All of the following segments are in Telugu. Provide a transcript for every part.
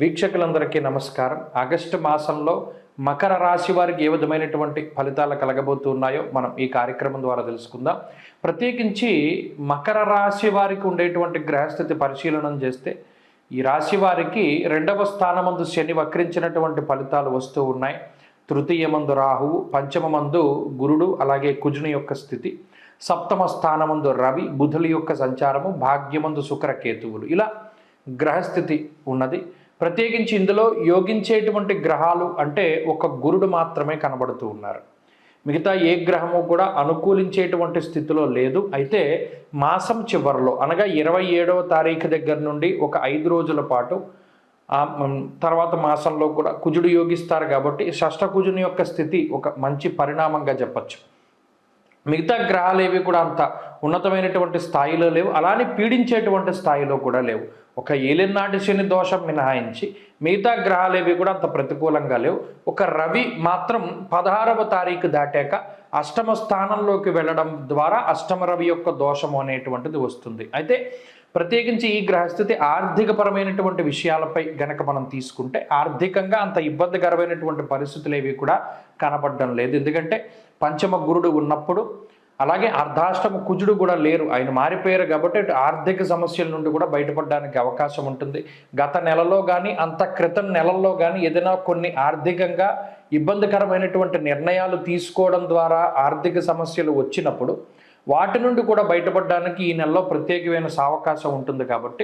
వీక్షకులందరికీ నమస్కారం. ఆగస్టు మాసంలో మకర రాశి వారికి ఏ విధమైనటువంటి ఫలితాలు కలగబోతున్నాయో మనం ఈ కార్యక్రమం ద్వారా తెలుసుకుందాం. ప్రత్యేకించి మకర రాశి వారికి ఉండేటువంటి గ్రహస్థితి పరిశీలనం చేస్తే ఈ రాశి వారికి 2వ స్థానమందు శని వక్రించినటువంటి ఫలితాలు వస్తూ ఉన్నాయి. తృతీయమందు రాహువు, పంచమమందు గురుడు, అలాగే కుజుని యొక్క స్థితి, సప్తమ స్థానమందు రవి, బుధుల యొక్క సంచారము, భాగ్యమందు శుక్రకేతువులు, ఇలా గ్రహస్థితి ఉన్నది. ప్రత్యేకించి ఇందులో యోగించేటువంటి గ్రహాలు అంటే ఒక గురుడు మాత్రమే కనబడుతూ ఉన్నారు. మిగతా ఏ గ్రహము కూడా అనుకూలించేటువంటి స్థితిలో లేదు. అయితే మాసం చివరిలో అనగా 27వ తారీఖు దగ్గర నుండి ఒక 5 రోజుల పాటు తర్వాత మాసంలో కూడా కుజుడు యోగిస్తారు కాబట్టి షష్ఠ కుజుని యొక్క స్థితి ఒక మంచి పరిణామంగా చెప్పచ్చు. మిగతా గ్రహాలు ఏవి కూడా అంత ఉన్నతమైనటువంటి స్థాయిలో లేవు, అలానే పీడించేటువంటి స్థాయిలో కూడా లేవు. ఒక ఏలినాటి శని దోషం మినహాయించి మిగతా గ్రహాలు ఏవి కూడా అంత ప్రతికూలంగా లేవు. ఒక రవి మాత్రం 16వ తారీఖు దాటాక అష్టమ స్థానంలోకి వెళ్ళడం ద్వారా అష్టమ రవి యొక్క దోషము అనేటువంటిది వస్తుంది. అయితే ప్రత్యేకించి ఈ గ్రహస్థితి ఆర్థికపరమైనటువంటి విషయాలపై గనక మనం తీసుకుంటే ఆర్థికంగా అంత ఇబ్బందికరమైనటువంటి పరిస్థితులు ఏవి కూడా కనపడడం లేదు. ఎందుకంటే పంచమ గురుడు ఉన్నప్పుడు, అలాగే అర్ధాష్టమ కుజుడు కూడా లేరు, ఆయన మారిపోయారు కాబట్టి ఆర్థిక సమస్యల నుండి కూడా బయటపడడానికి అవకాశం ఉంటుంది. గత నెలలో కానీ అంత క్రితం నెలల్లో కానీ ఏదైనా కొన్ని ఆర్థికంగా ఇబ్బందికరమైనటువంటి నిర్ణయాలు తీసుకోవడం ద్వారా ఆర్థిక సమస్యలు వచ్చినప్పుడు వాటి నుండి కూడా బయటపడడానికి ఈ నెలలో ప్రత్యేకమైన సావకాశం ఉంటుంది. కాబట్టి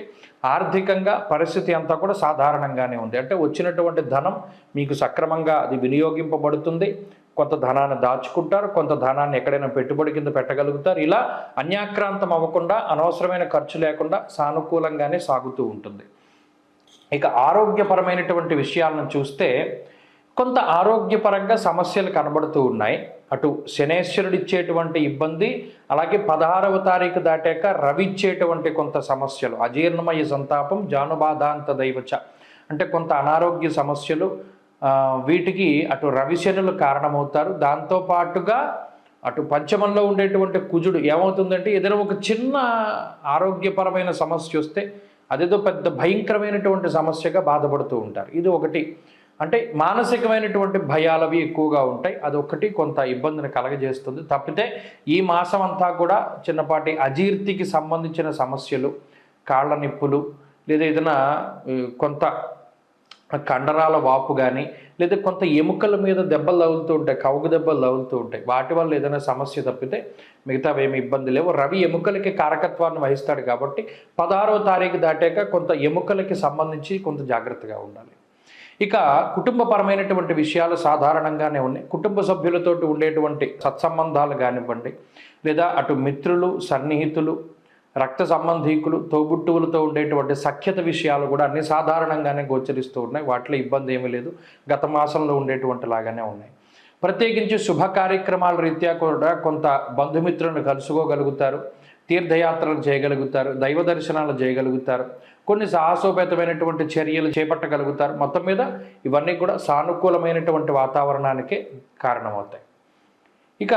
ఆర్థికంగా పరిస్థితి అంతా కూడా సాధారణంగానే ఉంది. అంటే వచ్చినటువంటి ధనం మీకు సక్రమంగా అది వినియోగింపబడుతుంది. కొంత ధనాన్ని దాచుకుంటారు, కొంత ధనాన్ని ఎక్కడైనా పెట్టుబడి కింద పెట్టగలుగుతారు. ఇలా అన్యాక్రాంతం అవ్వకుండా అనవసరమైన ఖర్చు లేకుండా సానుకూలంగానే సాగుతూ ఉంటుంది. ఇక ఆరోగ్యపరమైనటువంటి విషయాలను చూస్తే కొంత ఆరోగ్యపరంగా సమస్యలు కనబడుతూ ఉన్నాయి. అటు శనేశ్వరుడు ఇచ్చేటువంటి ఇబ్బంది, అలాగే 16వ తారీఖు దాటాక రవి ఇచ్చేటువంటి కొంత సమస్యలు, అజీర్ణమయ సంతాపం, జానుబాధాంత దైవచ అంటే కొంత అనారోగ్య సమస్యలు, వీటికి అటు రవి శనులు కారణమవుతారు. దాంతోపాటుగా అటు పంచమంలో ఉండేటువంటి కుజుడు ఏమవుతుందంటే ఏదైనా ఒక చిన్న ఆరోగ్యపరమైన సమస్య వస్తే అదేదో పెద్ద భయంకరమైనటువంటి సమస్యగా బాధపడుతూ ఉంటారు. ఇది ఒకటి. అంటే మానసికమైనటువంటి భయాలవి ఎక్కువగా ఉంటాయి. అదొకటి కొంత ఇబ్బందిని కలగజేస్తుంది. తప్పితే ఈ మాసం అంతా కూడా చిన్నపాటి అజీర్తికి సంబంధించిన సమస్యలు, కాళ్ళ నిప్పులు, లేదా ఏదైనా కొంత కండరాల వాపు కానీ, లేదా కొంత ఎముకల మీద దెబ్బలు తగులుతూ ఉంటాయి, కవుగు దెబ్బలు తగులుతూ ఉంటాయి, వాటి వల్ల ఏదైనా సమస్య తప్పితే మిగతావేమి ఇబ్బంది లేవు. రవి ఎముకలకి కారకత్వాన్ని వహిస్తాడు కాబట్టి 16వ తారీఖు దాటాక కొంత ఎముకలకి సంబంధించి కొంత జాగ్రత్తగా ఉండాలి. ఇక కుటుంబపరమైనటువంటి విషయాలు సాధారణంగానే ఉన్నాయి. కుటుంబ సభ్యులతోటి ఉండేటువంటి సత్సంబంధాలు కానివ్వండి, లేదా అటు మిత్రులు, సన్నిహితులు, రక్త సంబంధీకులు, తోబుట్టువులతో ఉండేటువంటి సఖ్యత విషయాలు కూడా అన్ని సాధారణంగానే గోచరిస్తూ ఉన్నాయి. వాటిలో ఇబ్బంది ఏమీ లేదు, గత మాసంలో ఉండేటువంటి లాగానే ఉన్నాయి. ప్రత్యేకించి శుభ కార్యక్రమాల రీత్యా కూడా కొంత బంధుమిత్రులను కలుసుకోగలుగుతారు, తీర్థయాత్రలు చేయగలుగుతారు, దైవ దర్శనాలు చేయగలుగుతారు, కొన్ని సాహసోపేతమైనటువంటి చర్యలు చేపట్టగలుగుతారు. మొత్తం మీద ఇవన్నీ కూడా సానుకూలమైనటువంటి వాతావరణానికే కారణమవుతాయి. ఇక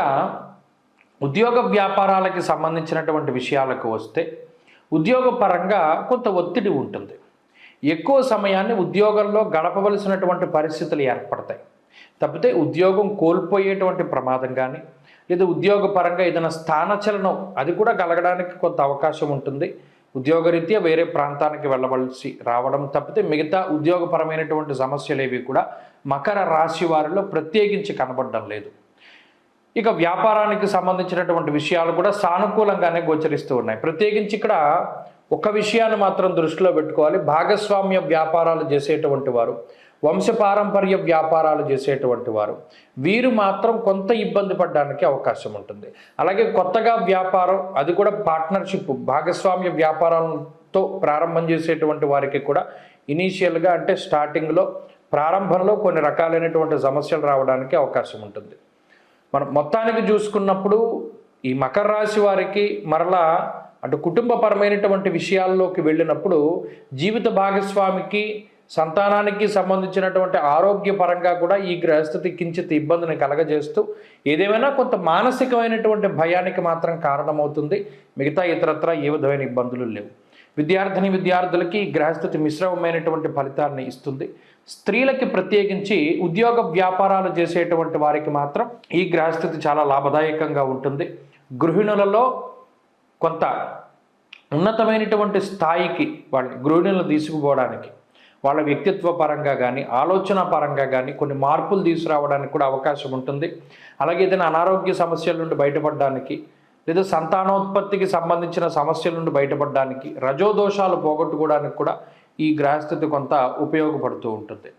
ఉద్యోగ వ్యాపారాలకి సంబంధించినటువంటి విషయాలకు వస్తే ఉద్యోగపరంగా కొంత ఒత్తిడి ఉంటుంది. ఎక్కువ సమయాన్ని ఉద్యోగంలో గడపవలసినటువంటి పరిస్థితులు ఏర్పడతాయి. తప్పితే ఉద్యోగం కోల్పోయేటువంటి ప్రమాదం కానీ, లేదా ఉద్యోగపరంగా ఏదైనా స్థానచలనం అది కూడా కలగడానికి కొంత అవకాశం ఉంటుంది. ఉద్యోగరీత్యా వేరే ప్రాంతానికి వెళ్ళవలసి రావడం తప్పితే మిగతా ఉద్యోగపరమైనటువంటి సమస్యలు ఏవి కూడా మకర రాశి వారిలో ప్రత్యేకించి కనబడడం లేదు. ఇక వ్యాపారానికి సంబంధించినటువంటి విషయాలు కూడా సానుకూలంగానే గోచరిస్తూ ఉన్నాయి. ప్రత్యేకించి ఇక్కడ ఒక విషయాన్ని మాత్రం దృష్టిలో పెట్టుకోవాలి. భాగస్వామ్య వ్యాపారాలు చేసేటువంటి వారు, వంశపారంపర్య వ్యాపారాలు చేసేటువంటి వారు, వీరు మాత్రం కొంత ఇబ్బంది పడడానికి అవకాశం ఉంటుంది. అలాగే కొత్తగా వ్యాపారం అది కూడా పార్ట్నర్షిప్ భాగస్వామ్య వ్యాపారాలతో ప్రారంభం చేసేటువంటి వారికి కూడా ఇనీషియల్గా అంటే స్టార్టింగ్లో ప్రారంభంలో కొన్ని రకాలైనటువంటి సమస్యలు రావడానికి అవకాశం ఉంటుంది. మనం మొత్తానికి చూసుకున్నప్పుడు ఈ మకర రాశి వారికి మరలా అటు కుటుంబపరమైనటువంటి విషయాల్లోకి వెళ్ళినప్పుడు జీవిత భాగస్వామికి, సంతానానికి సంబంధించినటువంటి ఆరోగ్యపరంగా కూడా ఈ గ్రహస్థితి కించిత్ ఇబ్బందిని కలగజేస్తూ ఏదేమైనా కొంత మానసికమైనటువంటి భయానికి మాత్రం కారణమవుతుంది. మిగతా ఇతరత్ర ఏ విధమైన ఇబ్బందులు లేవు. విద్యార్థులకి ఈ గ్రహస్థితి మిశ్రమమైనటువంటి ఫలితాన్ని ఇస్తుంది. స్త్రీలకి ప్రత్యేకించి ఉద్యోగ వ్యాపారాలు చేసేటువంటి వారికి మాత్రం ఈ గ్రహస్థితి చాలా లాభదాయకంగా ఉంటుంది. గృహిణులలో కొంత ఉన్నతమైనటువంటి స్థాయికి గృహిణులను తీసుకుపోవడానికి, వాళ్ళ వ్యక్తిత్వ పరంగా కానీ ఆలోచన పరంగా కానీ కొన్ని మార్పులు తీసుకురావడానికి కూడా అవకాశం ఉంటుంది. అలాగే ఏదైనా అనారోగ్య సమస్యల నుండి బయటపడడానికి, లేదా సంతానోత్పత్తికి సంబంధించిన సమస్యల నుండి బయటపడడానికి, రజోదోషాలు పోగొట్టుకోవడానికి కూడా ఈ గ్రహస్థితి కొంత ఉపయోగపడుతూ ఉంటుంది.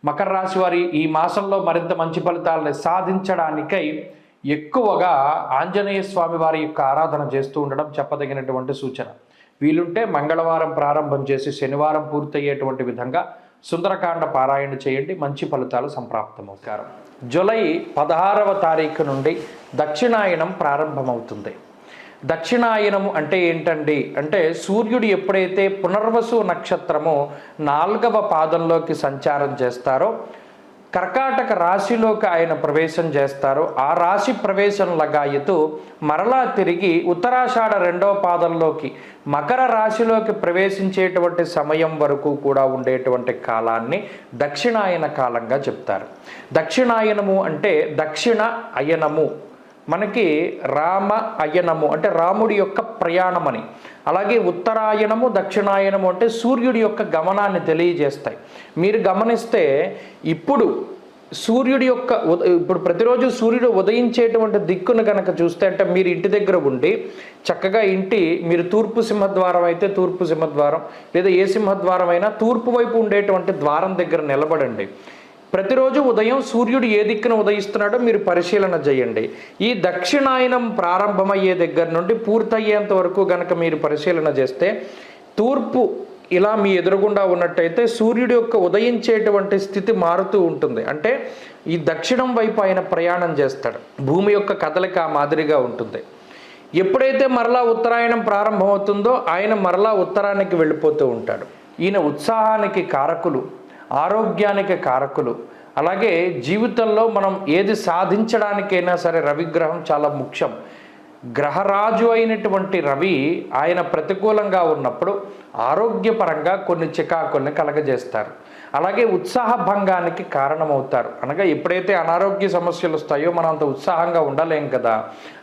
మకర రాశి వారి ఈ మాసంలో మరింత మంచి ఫలితాలను సాధించడానికై ఎక్కువగా ఆంజనేయ స్వామి వారి యొక్క ఆరాధన చేస్తూ ఉండడం చెప్పదగినటువంటి సూచన. వీలుంటే మంగళవారం ప్రారంభం చేసి శనివారం పూర్తయ్యేటువంటి విధంగా సుందరకాండ పారాయణ చేయండి, మంచి ఫలితాలు సంప్రాప్తమవుతారు. జూలై 16వ తారీఖు నుండి దక్షిణాయనం ప్రారంభమవుతుంది. దక్షిణాయనము అంటే ఏంటండి అంటే, సూర్యుడు ఎప్పుడైతే పునర్వసు నక్షత్రము 4వ పాదంలోకి సంచారం చేస్తారో, కర్కాటక రాశిలోకి ఆయన ప్రవేశం చేస్తారో, ఆ రాశి ప్రవేశం లగాయతూ మరలా తిరిగి ఉత్తరాషాఢ 2వ పాదంలోకి మకర రాశిలోకి ప్రవేశించేటువంటి సమయం వరకు కూడా ఉండేటువంటి కాలాన్ని దక్షిణాయన కాలంగా చెప్తారు. దక్షిణాయనము అంటే దక్షిణ అయనము, మనకి రామ అయనము అంటే రాముడి యొక్క ప్రయాణమని, అలాగే ఉత్తరాయణము దక్షిణాయనము అంటే సూర్యుడి యొక్క గమనాన్ని తెలియజేస్తాయి. మీరు గమనిస్తే ఇప్పుడు ఇప్పుడు ప్రతిరోజు సూర్యుడు ఉదయించేటువంటి దిక్కును కనుక చూస్తే, అంటే మీరు ఇంటి దగ్గర ఉండి చక్కగా మీరు తూర్పు సింహద్వారం అయితే తూర్పు సింహద్వారం, లేదా ఏ సింహద్వారం అయినా తూర్పు వైపు ఉండేటువంటి ద్వారం దగ్గర నిలబడండి. ప్రతిరోజు ఉదయం సూర్యుడు ఏ దిక్కున ఉదయిస్తున్నాడో మీరు పరిశీలన చేయండి. ఈ దక్షిణాయనం ప్రారంభమయ్యే దగ్గర నుండి పూర్తయ్యేంత వరకు గనక మీరు పరిశీలన చేస్తే, తూర్పు ఇలా మీ ఎదురుగుండా ఉన్నట్టయితే సూర్యుడి యొక్క ఉదయించేటువంటి స్థితి మారుతూ ఉంటుంది. అంటే ఈ దక్షిణం వైపు ఆయన ప్రయాణం చేస్తాడు. భూమి యొక్క కదలిక మాదిరిగా ఉంటుంది. ఎప్పుడైతే మరలా ఉత్తరాయణం ప్రారంభమవుతుందో ఆయన మరలా ఉత్తరానికి వెళ్ళిపోతూ ఉంటాడు. ఈయన ఉత్సాహానికి కారకులు, ఆరోగ్యానికి కారకులు. అలాగే జీవితంలో మనం ఏది సాధించడానికైనా సరే రవిగ్రహం చాలా ముఖ్యం. గ్రహరాజు అయినటువంటి రవి ఆయన ప్రతికూలంగా ఉన్నప్పుడు ఆరోగ్యపరంగా కొన్ని చికాకుల్ని కలగజేస్తారు. అలాగే ఉత్సాహ భంగానికి కారణమవుతారు. అనగా ఎప్పుడైతే అనారోగ్య సమస్యలు వస్తాయో మనం అంత ఉత్సాహంగా ఉండలేం కదా,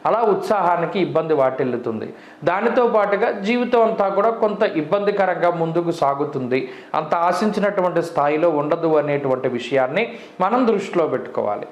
అలా ఉత్సాహానికి ఇబ్బంది వాటిల్లుతుంది. దానితో పాటుగా జీవితం అంతా కూడా కొంత ఇబ్బందికరంగా ముందుకు సాగుతుంది. అంత ఆశించినటువంటి స్థాయిలో ఉండదు అనేటువంటి విషయాన్ని మనం దృష్టిలో పెట్టుకోవాలి.